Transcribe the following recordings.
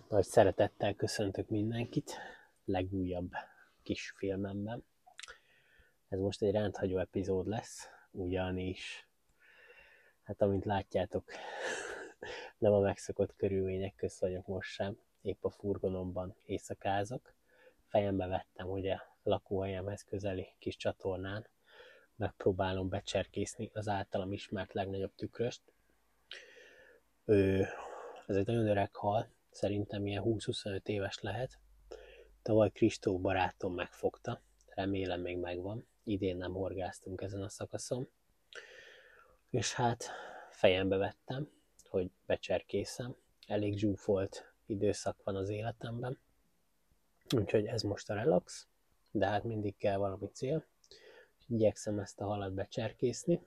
Nagy szeretettel köszöntök mindenkit legújabb kis filmemben. Ez most egy rendhagyó epizód lesz, ugyanis, hát amint látjátok, nem a megszokott körülmények közt vagyok most sem. Épp a furgonomban éjszakázok. Fejembe vettem, hogy a lakóhelyemhez közeli kis csatornán megpróbálom becserkészni az általam ismert legnagyobb tükröst. Ez egy nagyon öreg hal, szerintem ilyen 20-25 éves lehet. Tavaly Kristó barátom megfogta, remélem még megvan, idén nem horgáztunk ezen a szakaszon. És hát fejembe vettem, hogy becserkészem, elég zsúfolt időszak van az életemben, úgyhogy ez most a relax, de hát mindig kell valami cél. Igyekszem ezt a halat becserkészni.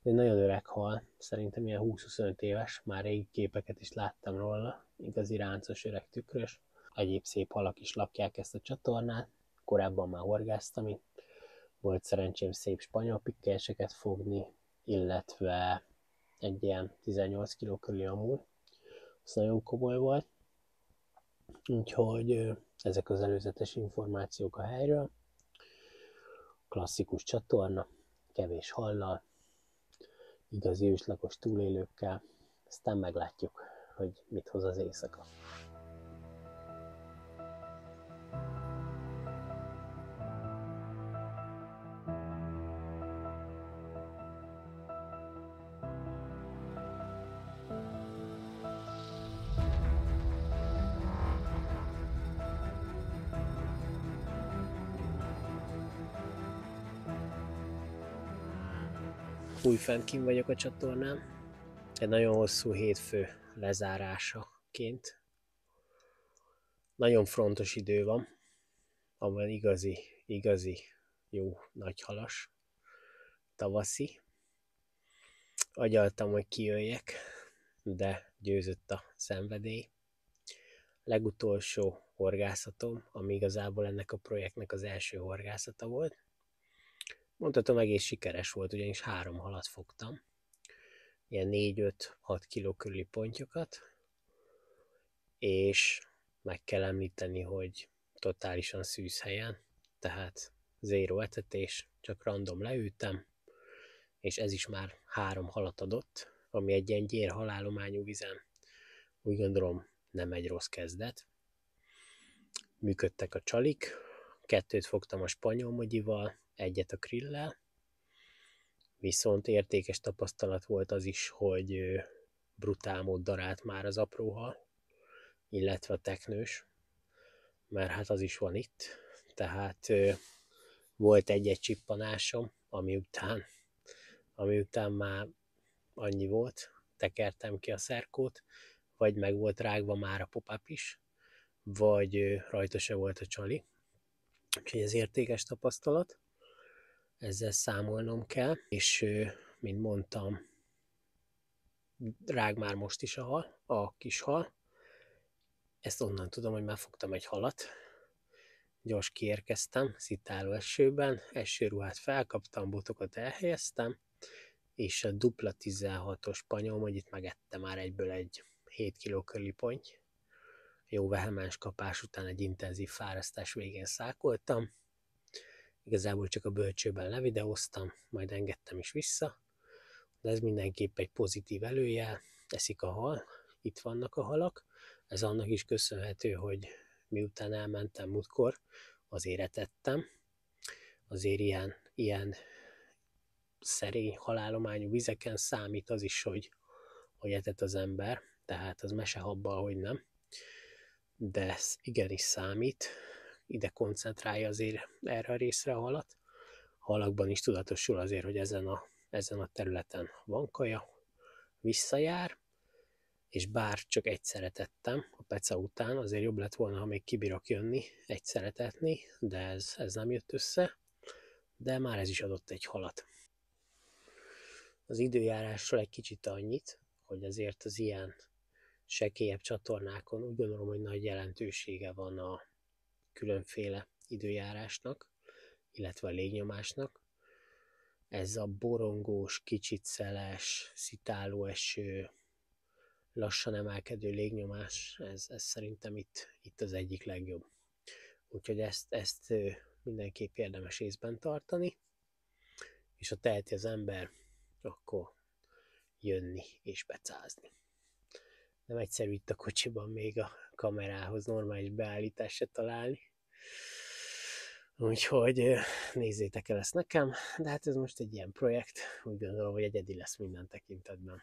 Egy nagyon öreg hal, szerintem ilyen 20-25 éves, már régi képeket is láttam róla, igazi ráncos öreg tükrös. Egyéb szép halak is lakják ezt a csatornát, korábban már horgáztam itt, volt szerencsém szép spanyol pikkelyeseket fogni, illetve egy ilyen 18 kg körüli amúr, ez nagyon komoly volt, úgyhogy ezek az előzetes információk a helyről. Klasszikus csatorna, kevés hallal, igazi őslakos túlélőkkel, aztán meglátjuk, hogy mit hoz az éjszaka. Újfent kint vagyok a csatornán, egy nagyon hosszú hétfő lezárásaként. Nagyon frontos idő van, amely igazi jó nagy halas, tavaszi. Agyaltam, hogy kijöjjek, de győzött a szenvedély. Legutolsó horgászatom, ami igazából ennek a projektnek az első horgászata volt. Mondhatom, egész sikeres volt, ugyanis 3 halat fogtam. Ilyen 4-5-6 kg körüli pontyokat. És meg kell említeni, hogy totálisan szűz helyen, tehát 0 etetés, csak random leültem, és ez is már 3 halat adott, ami egy ilyen gyér halálományú vizen úgy gondolom nem egy rossz kezdet. Működtek a csalik, 2 fogtam a spanyol mogyival, 1 a krillel, viszont értékes tapasztalat volt az is, hogy brutál mód darált már az apró hal, illetve a teknős, mert hát az is van itt, tehát volt egy csippanásom, ami után már annyi volt, tekertem ki a szerkót, vagy meg volt rágva már a pop-up is, vagy rajta se volt a csali, úgyhogy ez értékes tapasztalat, ezzel számolnom kell, és mint mondtam, rág már most is a kis hal. Ezt onnan tudom, hogy már fogtam egy halat. Gyors kiérkeztem, szitáló esőben, esőruhát felkaptam, botokat elhelyeztem, és a dupla 16-os spanyol mogyit megettem már egyből egy 7 kg körüli ponty. Jó vehemens kapás után egy intenzív fárasztás végén szákoltam. Igazából csak a bölcsőben levideóztam, majd engedtem is vissza, de ez mindenképp egy pozitív előjel, eszik a hal, itt vannak a halak. Ez annak is köszönhető, hogy miután elmentem múltkor, azért etettem. Azért ilyen szerény halálományú vizeken számít az is, hogy etet az ember, tehát az mesehabbal, hogy nem. De ez igenis számít, ide koncentrálja azért erre a részre a halat. A halakban is tudatosul azért, hogy ezen a területen van kaja, visszajár, és bár csak egyszer etettem a peca után, azért jobb lett volna, ha még kibírok jönni, egyszer etetni, de ez nem jött össze, de már ez is adott egy halat. Az időjárásról egy kicsit annyit, hogy azért az ilyen sekélyebb csatornákon úgy gondolom, hogy nagy jelentősége van a különféle időjárásnak, illetve a légnyomásnak. Ez a borongós, kicsit szeles, szitáló eső, lassan emelkedő légnyomás, ez szerintem itt az egyik legjobb. Úgyhogy ezt mindenképp érdemes észben tartani, és ha teheti az ember, akkor jönni és becázni. Nem egyszerű itt a kocsiban még a kamerához normális beállítást se találni. Úgyhogy nézzétek el ezt nekem, de hát ez most egy ilyen projekt, úgy gondolom, hogy egyedi lesz minden tekintetben.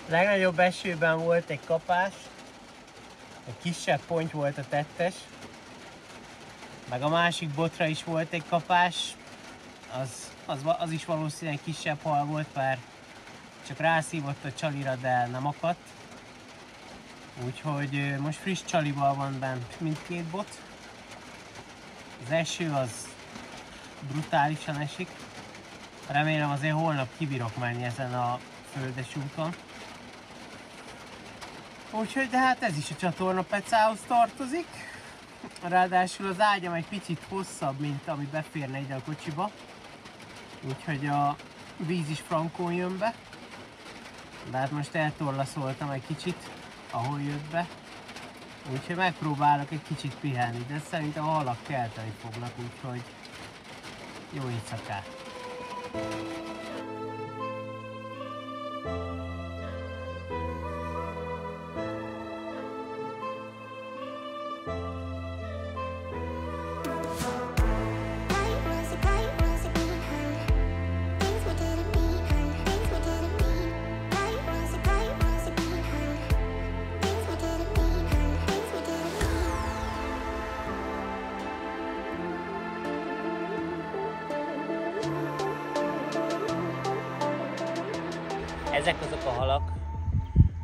A legnagyobb esőben volt egy kapás, egy kisebb ponty volt a tettes, meg a másik botra is volt egy kapás, az is valószínűleg kisebb hal volt, mert csak rászívott a csalira, de nem akadt. Úgyhogy most friss csalival van bent mindkét bot. Az eső az brutálisan esik. Remélem azért holnap kibírok menni ezen a földes úton. Úgyhogy de hát ez is a csatorna pecához tartozik. Ráadásul az ágyam egy picit hosszabb, mint ami beférne ide a kocsiba. Úgyhogy a víz is frankón jön be. De hát most eltorlaszoltam egy kicsit, ahol jött be. Úgyhogy megpróbálok egy kicsit pihenni, de szerintem a halak kelteni fognak, úgyhogy jó éjszakát! Ezek azok a halak,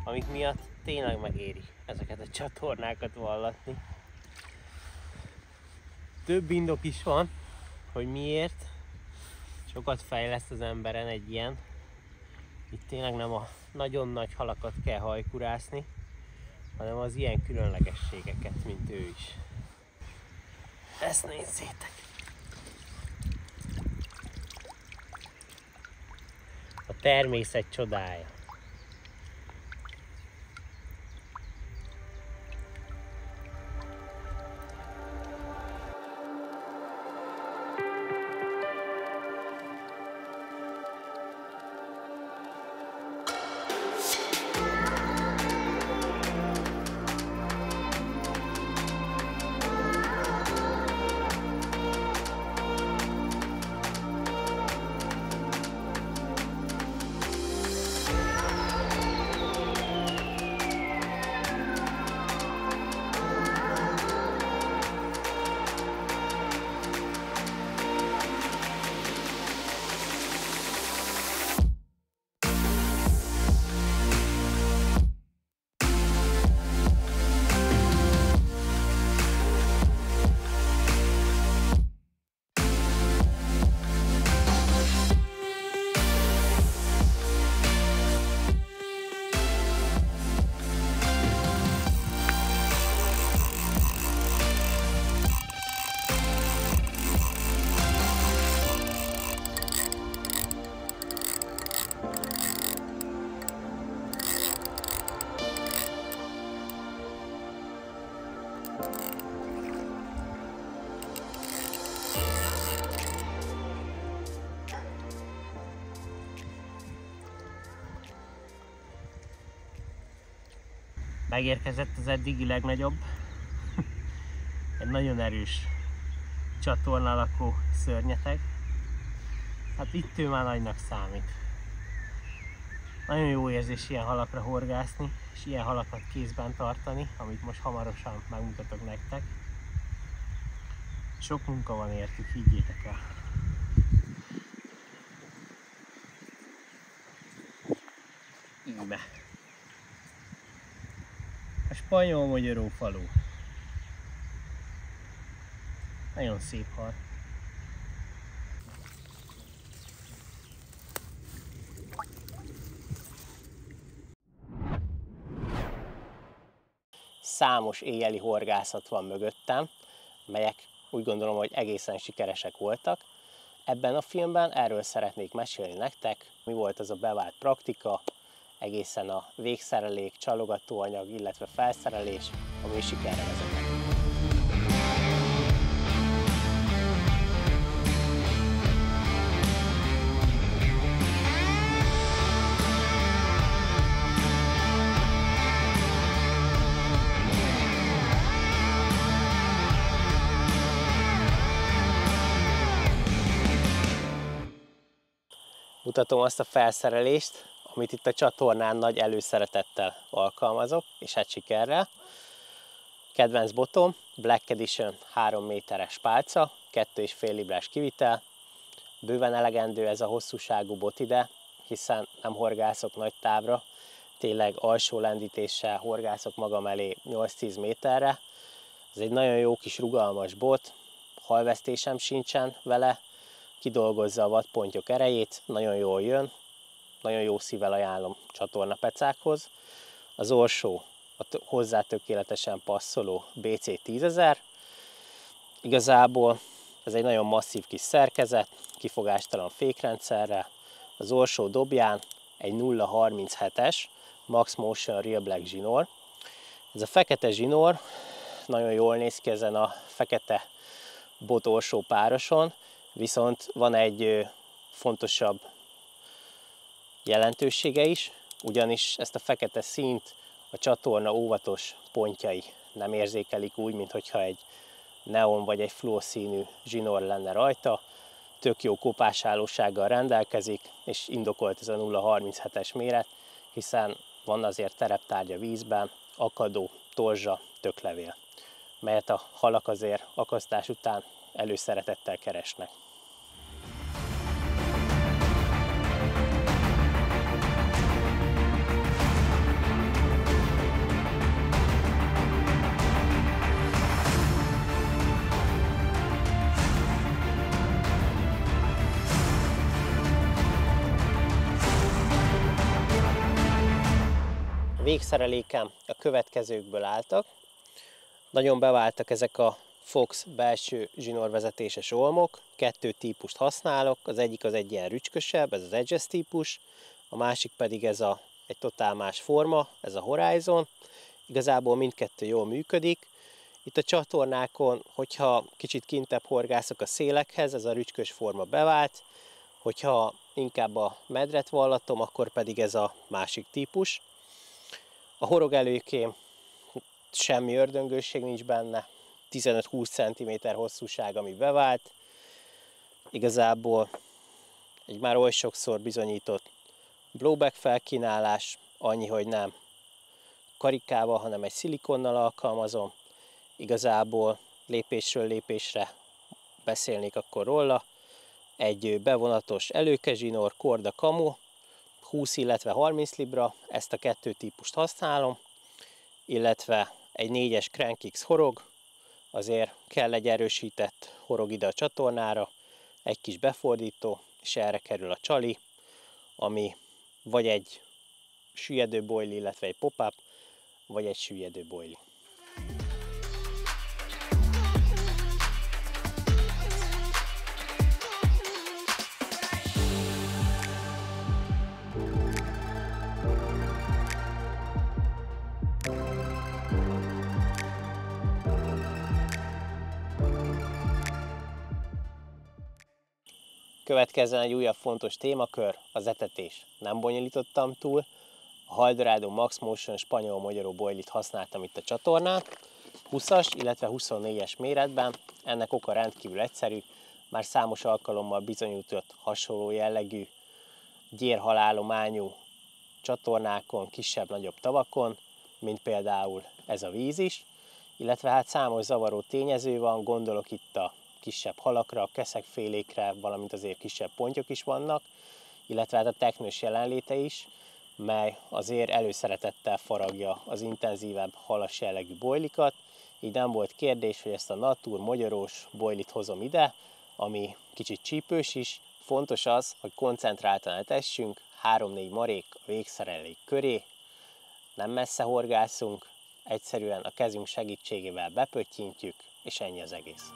amik miatt tényleg megéri ezeket a csatornákat vallatni. Több indok is van, hogy miért. Sokat fejleszt az emberen egy ilyen. Itt tényleg nem a nagyon nagy halakat kell hajkurászni, hanem az ilyen különlegességeket, mint ő is. Ezt nézzétek! A természet csodája. Megérkezett az eddigi legnagyobb, egy nagyon erős csatorna alakú szörnyeteg. Hát itt ő már nagynak számít. Nagyon jó érzés ilyen halakra horgászni, és ilyen halakat kézben tartani, amit most hamarosan megmutatok nektek. Sok munka van értük, higgyétek el. Íme. A spanyol-magyaró falu. Nagyon szép hal. számos éjjeli horgászat van mögöttem, melyek úgy gondolom, hogy egészen sikeresek voltak. Ebben a filmben erről szeretnék mesélni nektek, mi volt az a bevált praktika, egészen a végszerelék, csalogatóanyag, illetve felszerelés, ami sikerre vezetett. Mutatom azt a felszerelést, amit itt a csatornán nagy előszeretettel alkalmazok, és hát sikerrel. Kedvenc botom, Black Edition 3 méteres pálca, 2,5 librás kivitel. Bőven elegendő ez a hosszúságú bot ide, hiszen nem horgászok nagy távra, tényleg alsó lendítéssel horgászok magam elé 8-10 méterre. Ez egy nagyon jó kis rugalmas bot, halvesztésem sincsen vele, kidolgozza a wattpontyok erejét, nagyon jól jön, nagyon jó szívvel ajánlom csatornapecákhoz. Az orsó a hozzá tökéletesen passzoló BC 10.000. Igazából ez egy nagyon masszív kis szerkezet, kifogástalan fékrendszerrel. Az orsó dobján egy 0.37-es Max Motion Real Black zsinór. Ez a fekete zsinór nagyon jól néz ki ezen a fekete bot orsó pároson, viszont van egy fontosabb jelentősége is, ugyanis ezt a fekete színt a csatorna óvatos pontjai nem érzékelik úgy, mintha egy neon vagy egy fluoszínű zsinór lenne rajta. Tök jó kopásállósággal rendelkezik, és indokolt ez a 0.37-es méret, hiszen van azért tereptárgya vízben, akadó, torzsa, töklevél, melyet a halak azért akasztás után előszeretettel keresnek. A végszerelékem a következőkből álltak. Nagyon beváltak ezek a Fox belső zsinórvezetéses olmok, 2 típust használok, az egyik az egy ilyen rücskösebb, ez az Edges típus, a másik pedig ez egy totál más forma, ez a Horizon. Igazából mindkettő jól működik. Itt a csatornákon, hogyha kicsit kintebb horgászok a szélekhez, ez a rücskös forma bevált, hogyha inkább a medret vallatom, akkor pedig ez a másik típus. A horogelőkém semmi ördöngőség nincs benne, 15-20 cm hosszúság, ami bevált. Igazából egy már oly sokszor bizonyított blowback felkínálás, annyi, hogy nem karikával, hanem egy szilikonnal alkalmazom. Igazából lépésről lépésre beszélnék akkor róla. Egy bevonatos előkezsinór, korda kamu, 20, illetve 30 libra, ezt a 2 típust használom, illetve egy 4-es Crankix horog, azért kell egy erősített horog ide a csatornára, egy kis befordító, és erre kerül a csali, ami vagy egy süllyedő boilie, illetve egy pop-up, vagy egy süllyedő boilie. Következzen egy újabb fontos témakör, az etetés. Nem bonyolítottam túl, a Haldorado Max Motion spanyol-magyaró boilit használtam itt a csatornán, 20-as, illetve 24-es méretben. Ennek oka rendkívül egyszerű, már számos alkalommal bizonyított hasonló jellegű gyérhalálományú csatornákon, kisebb-nagyobb tavakon, mint például ez a víz is, illetve hát számos zavaró tényező van, gondolok itt a kisebb halakra, keszegfélékre, valamint azért kisebb pontyok is vannak, illetve hát a teknős jelenléte is, mely azért előszeretettel faragja az intenzívebb halas jellegű boilikat, így nem volt kérdés, hogy ezt a Natur magyarós boilit hozom ide, ami kicsit csípős is. Fontos az, hogy koncentráltan etessünk, 3-4 marék a végszerelék köré, nem messze horgászunk, Egyszerűen a kezünk segítségével bepöttyintjük, és ennyi az egész.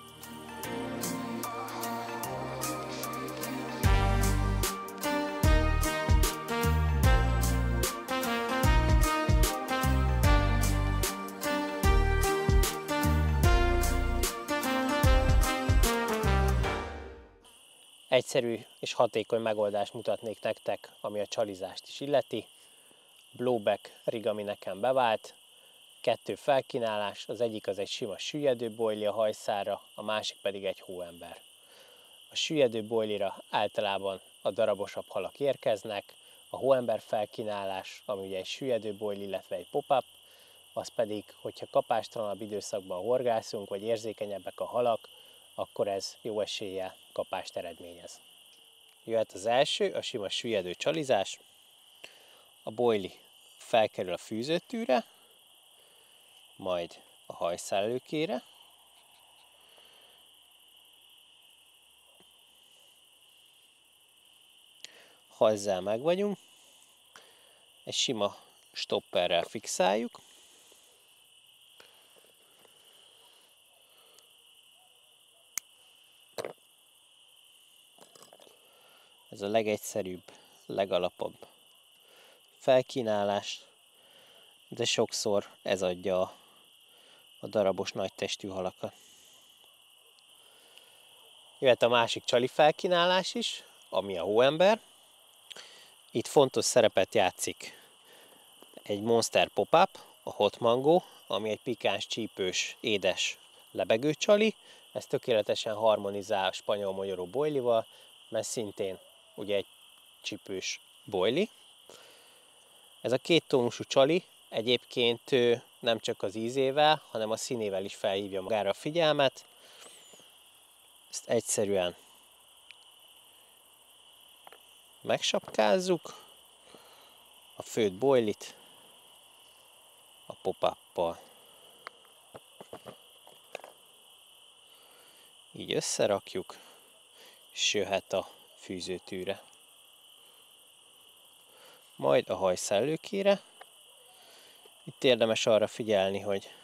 Egyszerű és hatékony megoldást mutatnék nektek, ami a csalizást is illeti. Blowback rig, ami nekem bevált. 2 felkínálás, az egyik az egy sima süllyedő bojli a hajszálra, a másik pedig egy hóember. A süllyedő bojlira általában a darabosabb halak érkeznek, a hóember felkínálás, ami ugye egy süllyedő bojli, illetve egy pop-up, az pedig, hogyha kapástalanabb időszakban horgászunk, vagy érzékenyebbek a halak, akkor ez jó eséllyel kapást eredményez. Jöhet az első, a sima süllyedő csalizás. A bojli felkerül a fűzőtűre, majd a hajszálőkére, ha ezzel meg vagyunk, egy sima stopperrel fixáljuk, ez a legegyszerűbb, legalapabb felkínálás, de sokszor ez adja a darabos nagytestű halakat. Jöhet a másik csali felkínálás is, ami a hóember. Itt fontos szerepet játszik egy Monster Pop-up, a Hot Mango, ami egy pikáns, csípős, édes lebegő csali. Ez tökéletesen harmonizál a spanyol mogyoró bojlival, mert szintén ugye egy csípős bojli. Ez a kéttónusú csali egyébként nem csak az ízével, hanem a színével is felhívja magára a figyelmet. Ezt egyszerűen megsapkázzuk a főtt bojlit a pop-uppal. Így összerakjuk, és jöhet a fűzőtűre. Majd a hajszálőkére. Itt érdemes arra figyelni, hogy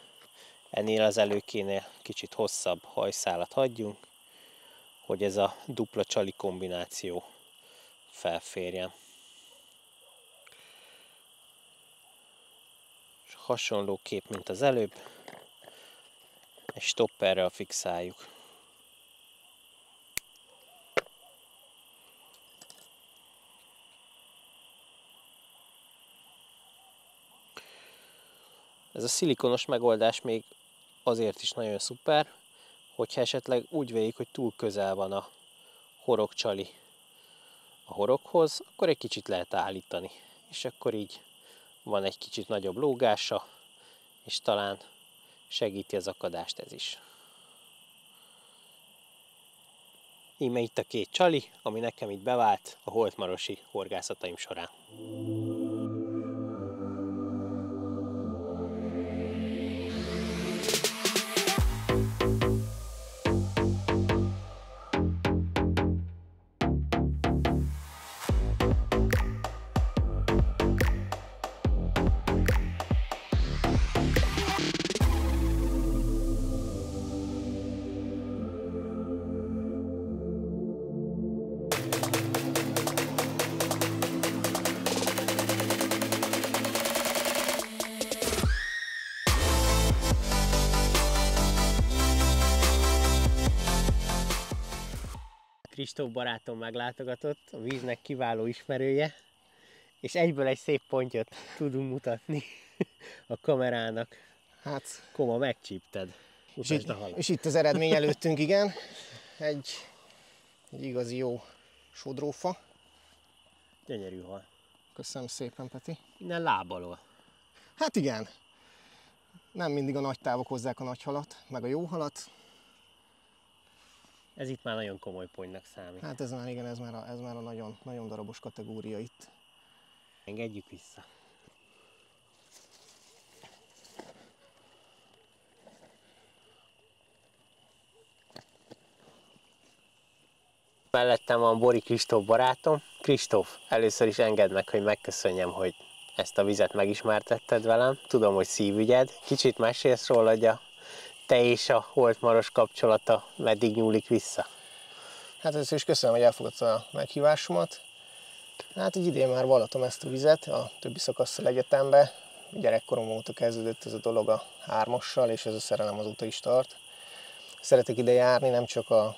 ennél az előkénél kicsit hosszabb hajszálat hagyjunk, hogy ez a dupla csali kombináció felférjen. És hasonlóképp, mint az előbb, egy stopperrel fixáljuk. Ez a szilikonos megoldás még azért is nagyon szuper, hogyha esetleg úgy véljük, hogy túl közel van a horogcsali a horoghoz, akkor egy kicsit lehet állítani. És akkor így van egy kicsit nagyobb lógása, és talán segíti az akadást ez is. Íme itt a 2 csali, ami nekem itt bevált a holtmarosi horgászataim során. Kristóf barátom meglátogatott, a víznek kiváló ismerője, és egyből egy szép pontyot tudunk mutatni a kamerának. Hát, Koma, megcsípted. És itt az eredmény előttünk, igen. Egy igazi jó sodrófa. Gyönyörű hal. Köszönöm szépen, Peti. Innen lábalól. Hát igen. Nem mindig a nagy távok hozzák a nagy halat, meg a jó halat. Ez itt már nagyon komoly ponynak számít. Hát ez már igen, ez már a nagyon, nagyon darabos kategória itt. Engedjük vissza. Mellettem van Bori Kristóf barátom. Kristóf, először is engedd meg, hogy megköszönjem, hogy ezt a vizet megismertetted velem. Tudom, hogy szívügyed. Kicsit mesélsz róla, hogy a te és a Holt-Maros kapcsolata meddig nyúlik vissza? Hát először is köszönöm, hogy elfogadta a meghívásomat. Hát így idén már vallatom ezt a vizet a többi szakasszal egyetembe. Gyerekkorom óta kezdődött ez a dolog a 3-assal, és ez a szerelem azóta is tart. Szeretek ide járni, nem csak a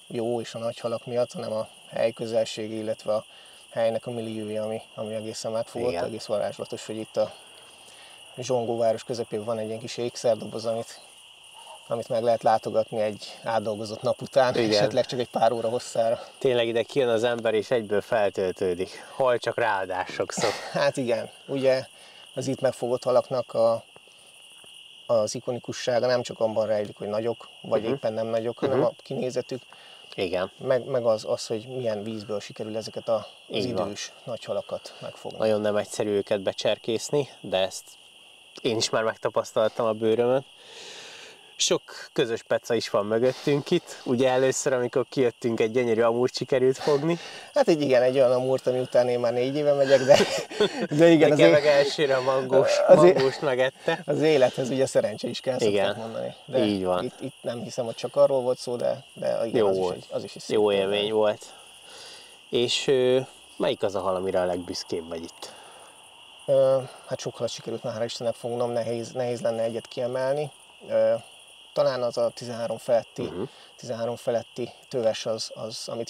jó és a nagy halak miatt, hanem a hely közelsége, illetve a helynek a milliója, ami egészen megfogott, egész varázslatos, hogy itt a Zsongóváros közepén van egy ilyen kis ékszerdoboz, amit meg lehet látogatni egy átdolgozott nap után, esetleg csak egy pár óra hosszára. Tényleg ide kijön az ember és egyből feltöltődik. Hol csak ráadás sokszor. Hát igen, ugye az itt megfogott halaknak az ikonikussága nem csak abban rejlik, hogy nagyok, vagy éppen nem nagyok, hanem a kinézetük. Igen. Meg az, hogy milyen vízből sikerül ezeket az idős nagy halakat megfogni. Nagyon nem egyszerű őket becserkészni, de ezt én is már megtapasztaltam a bőrömön. Sok közös peca is van mögöttünk itt. Ugye először, amikor kijöttünk, egy gyönyörű amúrt sikerült fogni. Hát egy olyan amúrt, ami után én már 4 éve megyek, de igen. Nekem meg elsőre a mangóst megette. Az élethez ugye szerencse is kell, szokták mondani. De így van. Itt nem hiszem, hogy csak arról volt szó, de igen, jó volt. Az is jó élmény volt. És melyik az a hal, amire a legbüszkébb vagy itt? Hát sok halat sikerült már, hál' Istennek fognom, nehéz lenne egyet kiemelni. Talán az a 13 feletti töves az, amit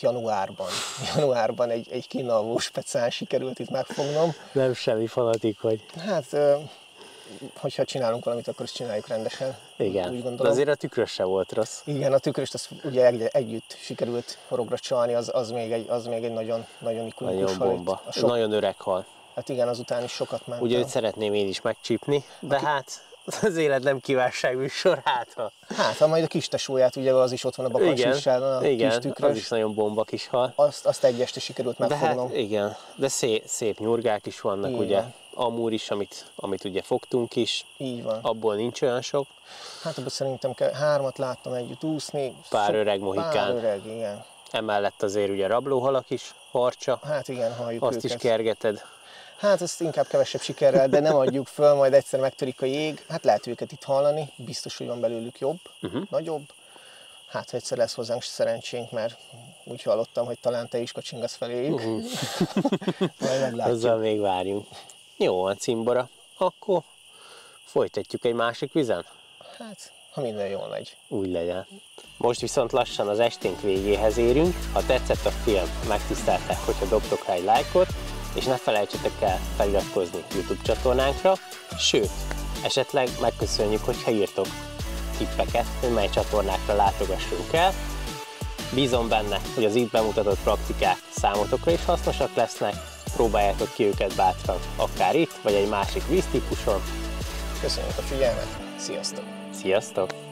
januárban egy kínáló speciál sikerült itt megfognom. Nem semmi fanatik vagy. Hát, hogyha csinálunk valamit, akkor ezt csináljuk rendesen. Igen, úgy de azért a tükrös se volt rossz. Igen, a tükröst azt ugye együtt sikerült horogra csalni, az még egy nagyon ikonikus hal. Nagyon bomba, nagyon öreg hal. Hát igen, azután is sokat mentem. Ugye őt szeretném én is megcsípni, de hát az élet nem kívánságműsor, ha majd a kis tesóját, ugye az is ott van a Bakancssisában, a kis tükrös. Az is nagyon bomba kis hal. Azt egy este sikerült megfognom. De hát igen, de szép nyurgák is vannak, így ugye. Amúr is, amit ugye fogtunk is. Így van. Abból nincs olyan sok. Hát abban szerintem 3 láttam együtt úszni. Pár öreg mohikán. Pár öreg, igen. Emellett azért ugye rablóhalak is, harcsa. Hát igen, halljuk azt őket. Is kergeted. Hát ezt inkább kevesebb sikerrel, de nem adjuk föl, majd egyszer megtörik a jég. Hát lehet őket itt hallani, biztos, hogy van belőlük jobb, nagyobb. Hát egyszer lesz hozzánk szerencsénk, mert úgy hallottam, hogy talán te is kacsingasz feléjük. Majd meglátjuk. Azzal még várjunk. Jó van, cimbora. Akkor folytatjuk egy másik vizen? Hát, ha minden jól megy. Úgy legyen. Most viszont lassan az esténk végéhez érünk. Ha tetszett a film, megtiszteltek, hogyha dobtok rá egy lájkot, és ne felejtsetek el feliratkozni YouTube csatornánkra, sőt, esetleg megköszönjük, hogyha írtok tippeket, hogy mely csatornákra látogassunk el. Bízom benne, hogy az itt bemutatott praktikák számotokra is hasznosak lesznek, próbáljátok ki őket bátran, akár itt, vagy egy másik víztípuson. Köszönjük a figyelmet, sziasztok! Sziasztok!